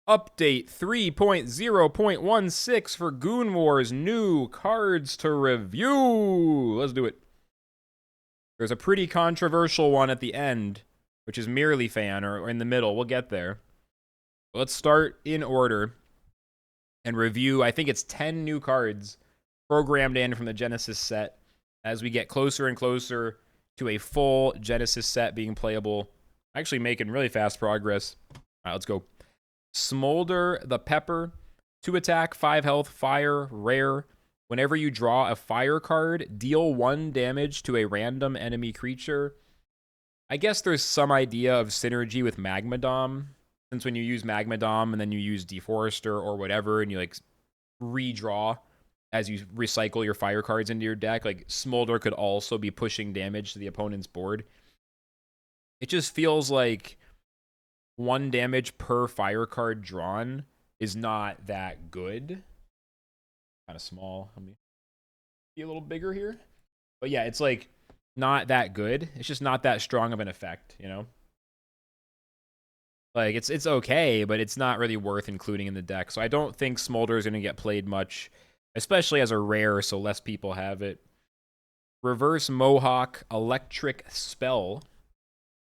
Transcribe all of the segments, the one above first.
Update 3.0.16 for Goon Wars. New cards to review. Let's do it. There's a pretty controversial one at the end, which is merely fan, or in the middle. We'll get there. Let's start in order and review. I think it's 10 new cards programmed in from the Genesis set as we get closer and closer to a full Genesis set being playable. Actually making really fast progress. All right, let's go. Smolder the Pepper. 2 attack, 5 health, fire, rare. Whenever you draw a fire card, deal 1 damage to a random enemy creature. I guess there's some idea of synergy with Magmadom, since when you use Magmadom and then you use Deforester or whatever, and you like redraw as you recycle your fire cards into your deck, like Smolder could also be pushing damage to the opponent's board. It just feels like 1 damage per fire card drawn is not that good. Kind of small. Let me be a little bigger here. But yeah, it's like not that good. It's just not that strong of an effect, you know? Like it's okay, but it's not really worth including in the deck. So I don't think Smolder is going to get played much, especially as a rare, so less people have it. Reverse Mohawk Electric Spell.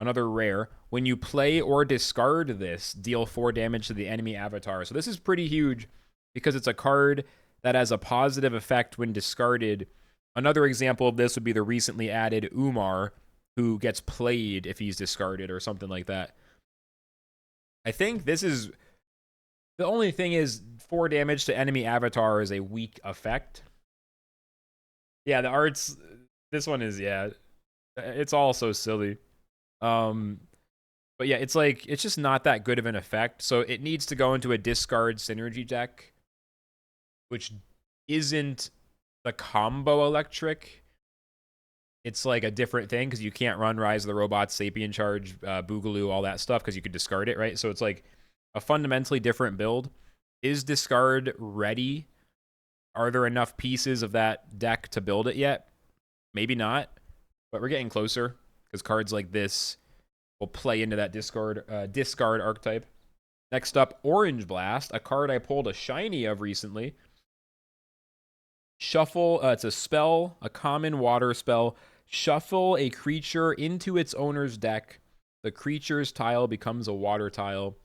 Another rare. When you play or discard this, deal 4 damage to the enemy avatar. So this is pretty huge because it's a card that has a positive effect when discarded. Another example of this would be the recently added Umar, who gets played if he's discarded or something like that. I think this is... The only thing is 4 damage to enemy avatar is a weak effect. Yeah, the arts... This one is, yeah. It's all so silly. But yeah, it's like, it's just not that good of an effect. So it needs to go into a discard synergy deck, which isn't the combo electric. It's like a different thing because you can't run Rise of the Robots, Sapien Charge, Boogaloo, all that stuff because you could discard it, right? So it's like a fundamentally different build. Is discard ready? Are there enough pieces of that deck to build it yet? Maybe not, but we're getting closer because cards like this will play into that discard archetype. Next up, Orange Blast, a card I pulled a shiny of recently. Shuffle, it's a spell, a common water spell. Shuffle a creature into its owner's deck. The creature's tile becomes a water tile.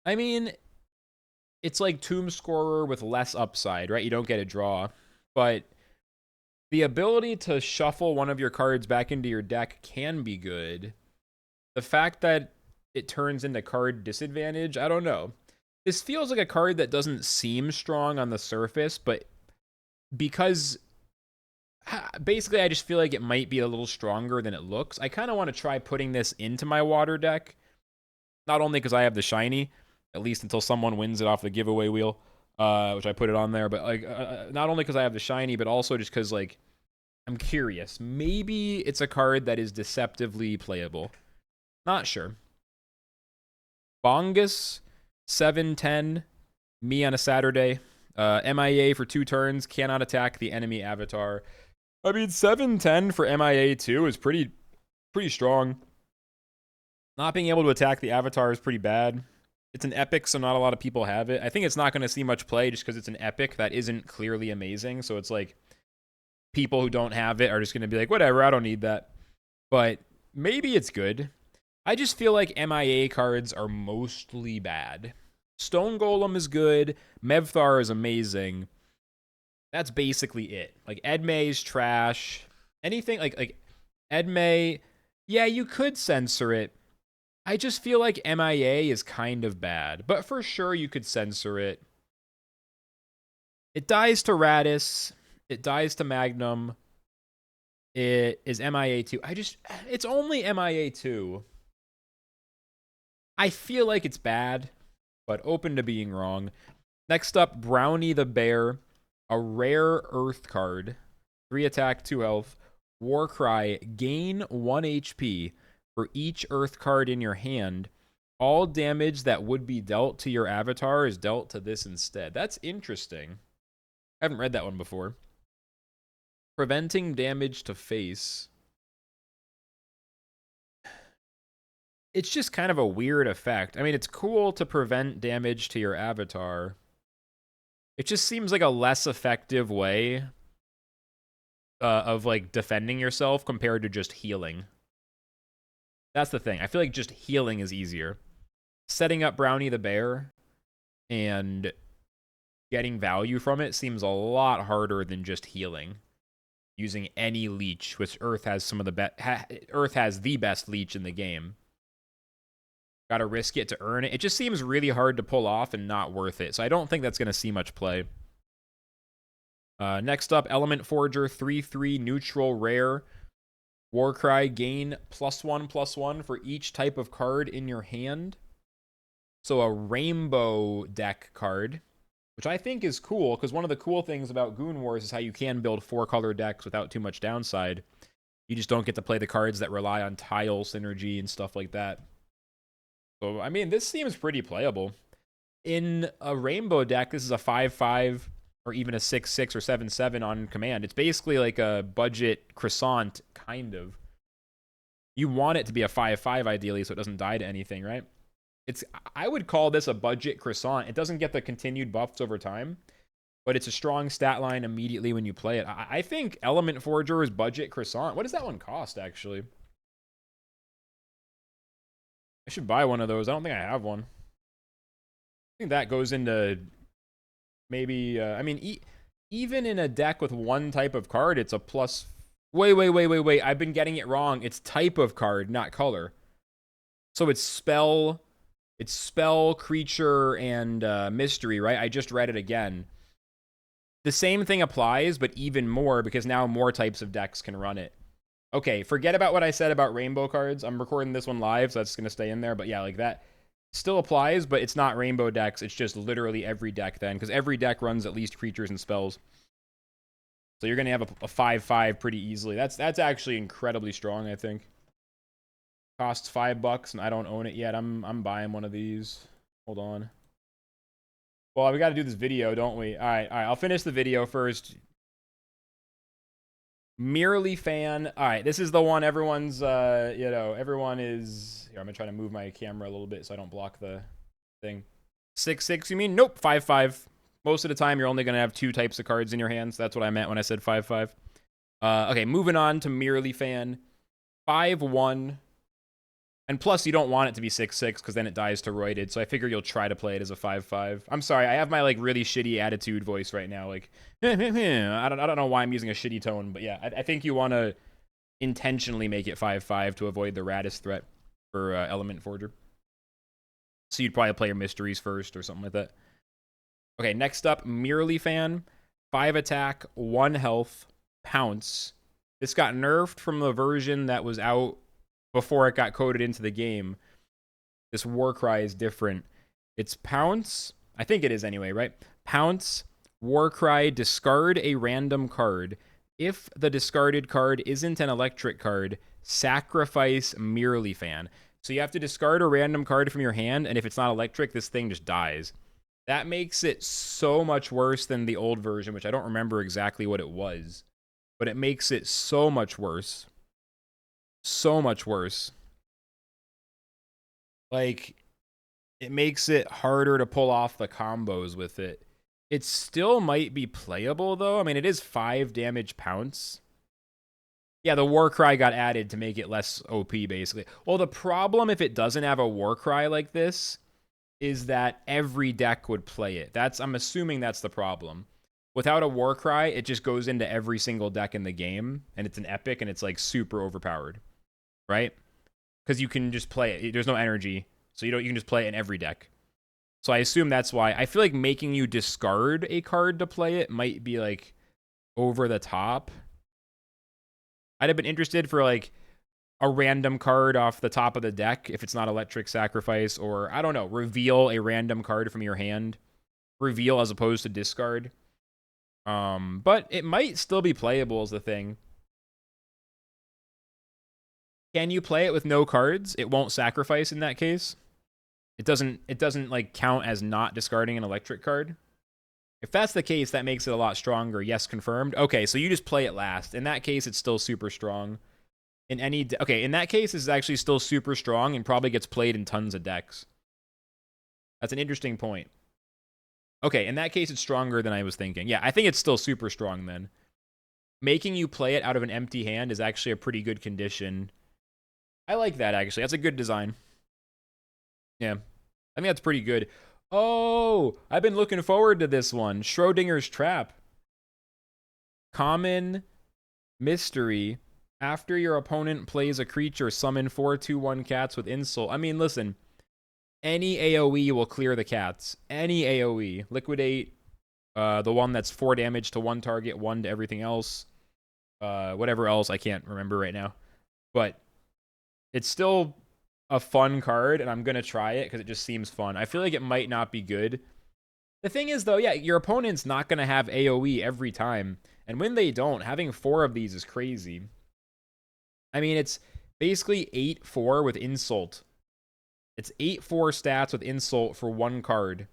I mean, it's like Tomb Scorer with less upside, right? You don't get a draw, but the ability to shuffle one of your cards back into your deck can be good. The fact that it turns into card disadvantage, I don't know. This feels like a card that doesn't seem strong on the surface, but because basically I just feel like it might be a little stronger than it looks. I kind of want to try putting this into my water deck. Not only because I have the shiny, at least until someone wins it off the giveaway wheel, which I put it on there, but like not only because I have the shiny, but also just because like I'm curious. Maybe it's a card that is deceptively playable. Not sure. Bongus, 7/10, me on a Saturday. MIA for 2 turns, cannot attack the enemy avatar. I mean, 7/10 for MIA 2 is pretty strong. Not being able to attack the avatar is pretty bad. It's an epic, so not a lot of people have it. I think it's not going to see much play just because it's an epic that isn't clearly amazing. So it's like people who don't have it are just going to be like, whatever, I don't need that. But maybe it's good. I just feel like MIA cards are mostly bad. Stone Golem is good. Mevthar is amazing. That's basically it. Like, Edmey's trash. Anything like Edmey, yeah, you could censor it. I just feel like MIA is kind of bad. But for sure, you could censor it. It dies to Radis. It dies to Magnum. It is MIA 2. It's only MIA 2. I feel like it's bad, but open to being wrong. Next up, Brownie the Bear, a rare Earth card. 3 attack, 2 health. Warcry, gain 1 HP for each Earth card in your hand. All damage that would be dealt to your avatar is dealt to this instead. That's interesting. I haven't read that one before. Preventing damage to face. It's just kind of a weird effect. I mean, it's cool to prevent damage to your avatar. It just seems like a less effective way of like defending yourself compared to just healing. That's the thing. I feel like just healing is easier. Setting up Brownie the Bear and getting value from it seems a lot harder than just healing. Using any leech, which Earth has some of the Earth has the best leech in the game. Gotta risk it to earn it. It just seems really hard to pull off and not worth it. So I don't think that's gonna see much play. Next up, Element Forger, 3/3 neutral rare. Warcry, gain +1/+1 for each type of card in your hand. So a rainbow deck card, which I think is cool, because one of the cool things about Goon Wars is how you can build 4-color decks without too much downside. You just don't get to play the cards that rely on tile synergy and stuff like that. So, I mean, this seems pretty playable. In a rainbow deck, this is a 5/5 or even a 6/6 or 7/7 on command. It's basically like a budget croissant, kind of. You want it to be a 5/5 ideally, so it doesn't die to anything, right? I would call this a budget croissant. It doesn't get the continued buffs over time, but it's a strong stat line immediately when you play it. I think Element Forger is budget croissant. What does that one cost, actually? I should buy one of those. I don't think I have one. I think that goes into maybe, I mean, even in a deck with one type of card, it's a plus. Wait. I've been getting it wrong. It's type of card, not color. So it's spell, creature, and mystery, right? I just read it again. The same thing applies, but even more, because now more types of decks can run it. Okay, forget about what I said about rainbow cards. I'm recording this one live, so that's going to stay in there. But yeah, like that still applies, but it's not rainbow decks. It's just literally every deck then, because every deck runs at least creatures and spells. So you're going to have a 5/5 pretty easily. That's actually incredibly strong, I think. Costs $5, and I don't own it yet. I'm buying one of these. Hold on. Well, we got to do this video, don't we? All right. I'll finish the video first. Merely fan. All right, this is the one everyone's, everyone is. Here, I'm gonna try to move my camera a little bit so I don't block the thing. 6/6, you mean? Nope, 5/5. Most of the time, you're only gonna have 2 types of cards in your hands. That's what I meant when I said 5/5. Okay, moving on to Merely fan. 5/1. And plus, you don't want it to be 6/6 because then it dies to roided. So I figure you'll try to play it as a 5/5. I'm sorry, I have my like really shitty attitude voice right now. Like, I don't know why I'm using a shitty tone, but yeah, I think you want to intentionally make it 5/5 to avoid the Radis threat for Element Forger. So you'd probably play your mysteries first or something like that. Okay, next up, Merely fan. 5 attack, 1 health, pounce. This got nerfed from the version that was out before it got coded into the game. This Warcry is different. It's pounce. I think it is anyway, right? Pounce, Warcry, discard a random card. If the discarded card isn't an electric card, sacrifice Merely fan. So you have to discard a random card from your hand, and if it's not electric, this thing just dies. That makes it so much worse than the old version, which I don't remember exactly what it was. But it makes it so much worse. So much worse. Like, it makes it harder to pull off the combos with it. It still might be playable, though. I mean, it is 5 damage pounce. Yeah, the Warcry got added to make it less OP, basically. Well, the problem if it doesn't have a Warcry like this is that every deck would play it. I'm assuming that's the problem. Without a Warcry, it just goes into every single deck in the game, and it's an epic, and it's, like, super overpowered. Right? Because you can just play it. There's no energy, so you can just play it in every deck. So I assume that's why. I feel like making you discard a card to play it might be, like, over the top. I'd have been interested for, like, a random card off the top of the deck if it's not electric sacrifice, or, I don't know, reveal a random card from your hand. Reveal as opposed to discard. But it might still be playable is the thing. Can you play it with no cards? It won't sacrifice in that case. It doesn't like count as not discarding an electric card. If that's the case, that makes it a lot stronger. Yes, confirmed. Okay, so you just play it last. In that case, it's still super strong. in any... Okay, in that case, this is actually still super strong and probably gets played in tons of decks. That's an interesting point. Okay, in that case, it's stronger than I was thinking. Yeah, I think it's still super strong then. Making you play it out of an empty hand is actually a pretty good condition. I like that, actually. That's a good design. Yeah, I think that's pretty good. Oh, I've been looking forward to this one. Schrodinger's Trap. Common mystery. After your opponent plays a creature, summon 4/2/1 cats with insult. I mean, listen. Any AoE will clear the cats. Any AoE. Liquidate the one that's 4 damage to one target, 1 to everything else. Whatever else, I can't remember right now. But it's still a fun card, and I'm going to try it because it just seems fun. I feel like it might not be good. The thing is, though, yeah, your opponent's not going to have AoE every time. And when they don't, having 4 of these is crazy. I mean, it's basically 8/4 with insult. It's 8/4 stats with insult for 1 card,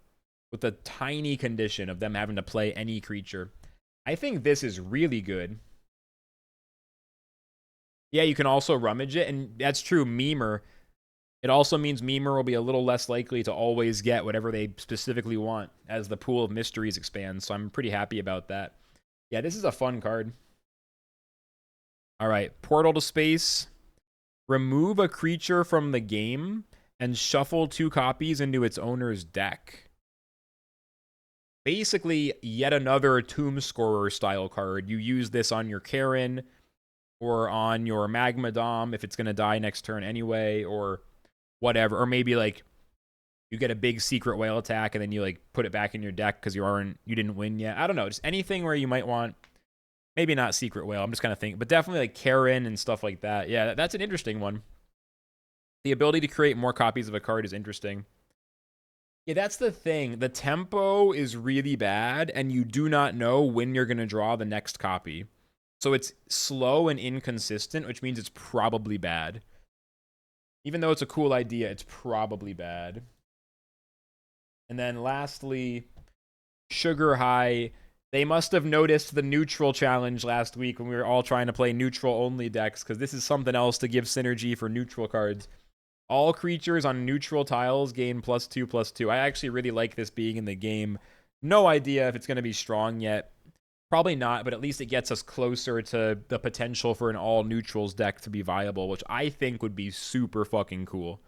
with a tiny condition of them having to play any creature. I think this is really good. Yeah, you can also rummage it, and that's true, Memer. It also means Memer will be a little less likely to always get whatever they specifically want as the pool of mysteries expands, so I'm pretty happy about that. Yeah, this is a fun card. All right, Portal to Space. Remove a creature from the game and shuffle 2 copies into its owner's deck. Basically, yet another Tomb Scorer style card. You use this on your Karen or on your Magma Dom if it's going to die next turn anyway, or whatever. Or maybe like you get a big secret whale attack and then you like put it back in your deck because you didn't win yet. I don't know, just anything where you might want, maybe not secret whale, I'm just kind of thinking, but definitely like Karen and stuff like that. Yeah, that's an interesting one. The ability to create more copies of a card is interesting. Yeah, that's the thing. The tempo is really bad, and you do not know when you're going to draw the next copy. So it's slow and inconsistent, which means it's probably bad. Even though it's a cool idea, it's probably bad. And then lastly, Sugar High. They must have noticed the neutral challenge last week when we were all trying to play neutral-only decks, because this is something else to give synergy for neutral cards. All creatures on neutral tiles gain +2/+2. I actually really like this being in the game. No idea if it's going to be strong yet. Probably not, but at least it gets us closer to the potential for an all neutrals deck to be viable, which I think would be super fucking cool.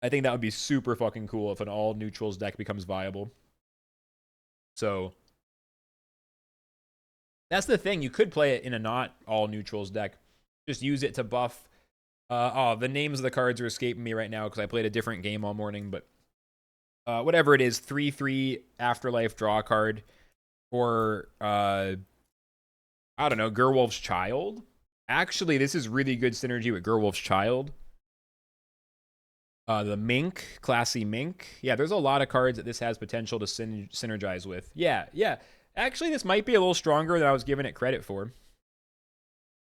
I think that would be super fucking cool if an all neutrals deck becomes viable. So that's the thing. You could play it in a not all neutrals deck. Just use it to buff. The names of the cards are escaping me right now because I played a different game all morning, but whatever it is, 3/3 Afterlife draw card, or I don't know, Gerwolf's Child. Actually, this is really good synergy with Gerwolf's Child. The Mink, Classy Mink. Yeah, there's a lot of cards that this has potential to synergize with. Yeah. Actually, this might be a little stronger than I was giving it credit for.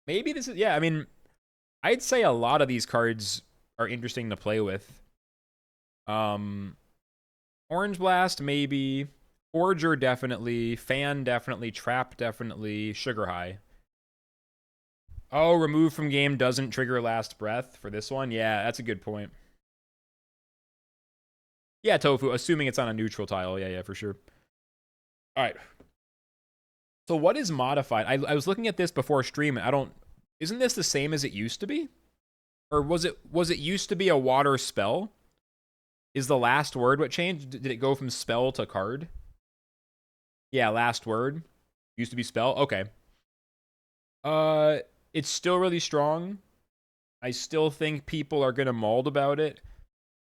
Maybe this is, yeah, I mean, I'd say a lot of these cards are interesting to play with. Orange Blast, maybe. Forger, definitely. Fan, definitely. Trap, definitely. Sugar High. Oh, remove from game doesn't trigger Last Breath for this one? Yeah, that's a good point. Yeah, Tofu, assuming it's on a neutral tile. Yeah, for sure. All right. So what is modified? I was looking at this before stream, and isn't this the same as it used to be? Or was it used to be a water spell? Is the last word what changed? Did it go from spell to card? Yeah, last word. Used to be spell. Okay. It's still really strong. I still think people are gonna mauled about it,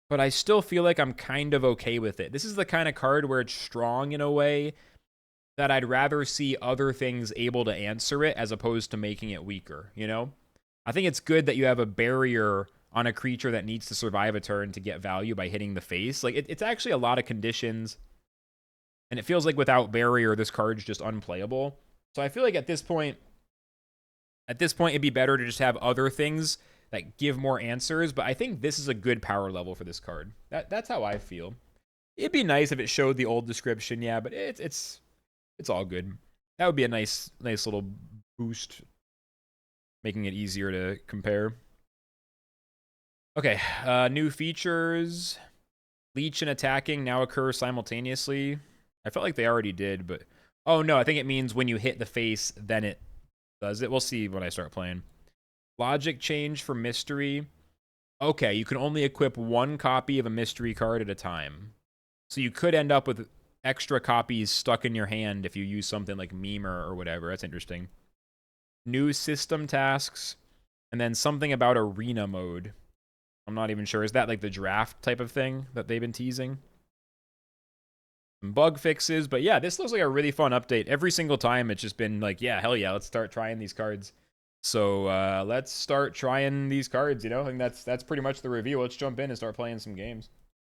but I still feel like I'm kind of okay with it. This is the kind of card where it's strong in a way that I'd rather see other things able to answer it as opposed to making it weaker, you know? I think it's good that you have a barrier on a creature that needs to survive a turn to get value by hitting the face. Like, it's actually a lot of conditions, and it feels like without barrier, this card's just unplayable. So I feel like at this point, it'd be better to just have other things that give more answers, but I think this is a good power level for this card. That's how I feel. It'd be nice if it showed the old description, yeah, but it's all good. That would be a nice little boost. making it easier to compare. Okay, new features. Leech and attacking now occur simultaneously. I felt like they already did, but... Oh, no, I think it means when you hit the face, then it does it. We'll see when I start playing. Logic change for mystery. Okay, you can only equip one copy of a mystery card at a time. So you could end up with extra copies stuck in your hand if you use something like Memer or whatever. That's interesting. New system tasks. And then something about arena mode. I'm not even sure. Is that like the draft type of thing that they've been teasing? Some bug fixes. But yeah, this looks like a really fun update. Every single time it's just been like, yeah, hell yeah, let's start trying these cards. So let's start trying these cards, you know? I think that's pretty much the review. Let's jump in and start playing some games.